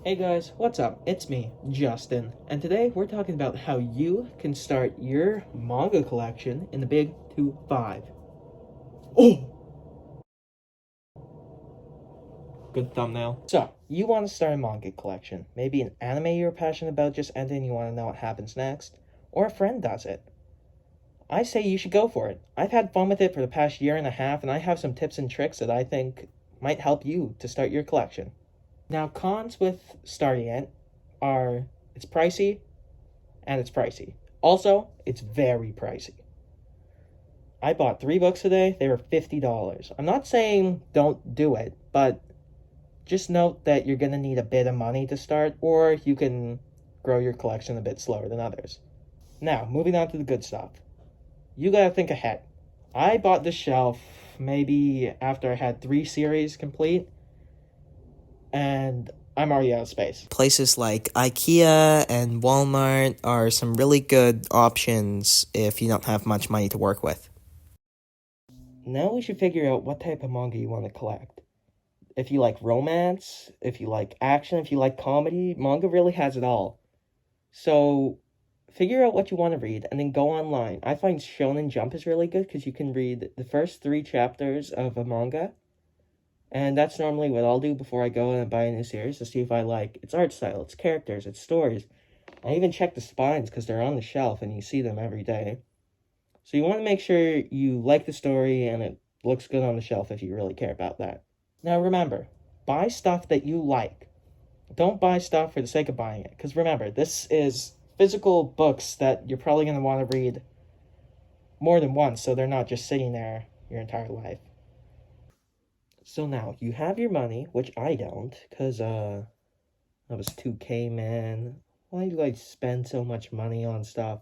Hey guys, what's up? It's me, Justin, and today we're talking about how you can start your manga collection in the big 2-5. Oh! Good thumbnail. So, you want to start a manga collection. Maybe an anime you're passionate about just ended and you want to know what happens next, or a friend does it. I say you should go for it. I've had fun with it for the past year and a half, and I have some tips and tricks that I think might help you to start your collection. Now, cons with starting it are it's pricey, and it's pricey. Also, it's very pricey. I bought 3 books today. They were $50. I'm not saying don't do it, but just note that you're going to need a bit of money to start, or you can grow your collection a bit slower than others. Now, moving on to the good stuff. You got to think ahead. I bought this shelf maybe after I had 3 series complete, and I'm already out of space. Places like IKEA and Walmart are some really good options if you don't have much money to work with. Now we should figure out what type of manga you want to collect. If you like romance, if you like action, if you like comedy, manga really has it all. So figure out what you want to read and then go online. I find Shonen Jump is really good because you can read the first 3 chapters of a manga. And that's normally what I'll do before I go and buy a new series to see if I like its art style, its characters, its stories. I even check the spines because they're on the shelf and you see them every day. So you want to make sure you like the story and it looks good on the shelf if you really care about that. Now remember, buy stuff that you like. Don't buy stuff for the sake of buying it. Because remember, this is physical books that you're probably going to want to read more than once, so they're not just sitting there your entire life. So now, you have your money, which I don't, because, I was 2K, man. Why do I spend so much money on stuff?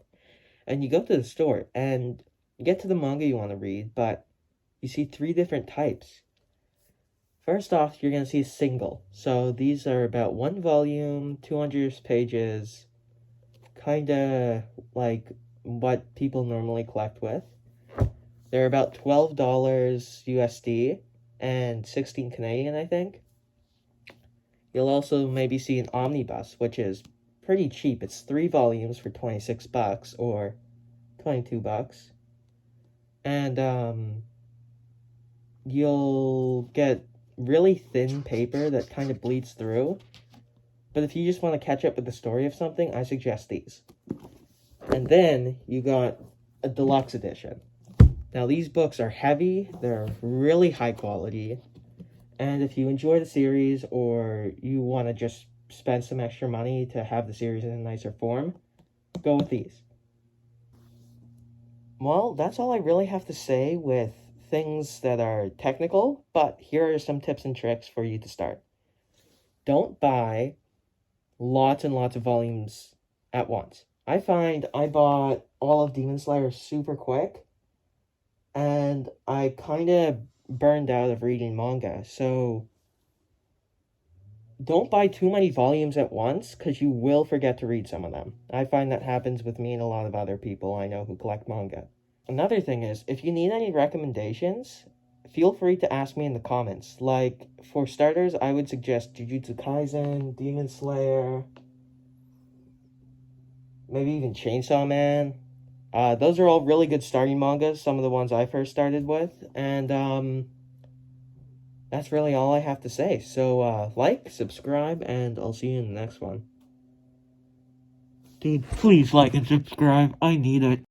And you go to the store, and you get to the manga you want to read, but you see 3 different types. First off, you're going to see single. So these are about 1 volume, 200 pages, kind of like what people normally collect with. They're about $12 USD and 16 Canadian, I think. You'll also maybe see an omnibus, which is pretty cheap. It's 3 volumes for $26 or $22. And you'll get really thin paper that kind of bleeds through. But if you just want to catch up with the story of something, I suggest these. And then you got a deluxe edition. Now these books are heavy, they're really high quality, and if you enjoy the series or you want to just spend some extra money to have the series in a nicer form, go with these. Well, that's all I really have to say with things that are technical, but here are some tips and tricks for you to start. Don't buy lots and lots of volumes at once. I find I bought all of Demon Slayer super quick, and I kind of burned out of reading manga, so don't buy too many volumes at once, because you will forget to read some of them. I find that happens with me and a lot of other people I know who collect manga. Another thing is, if you need any recommendations, feel free to ask me in the comments. Like, for starters, I would suggest Jujutsu Kaisen, Demon Slayer, maybe even Chainsaw Man. Those are all really good starting mangas, some of the ones I first started with, and that's really all I have to say. So, like, subscribe, and I'll see you in the next one. Dude, please like and subscribe, I need it.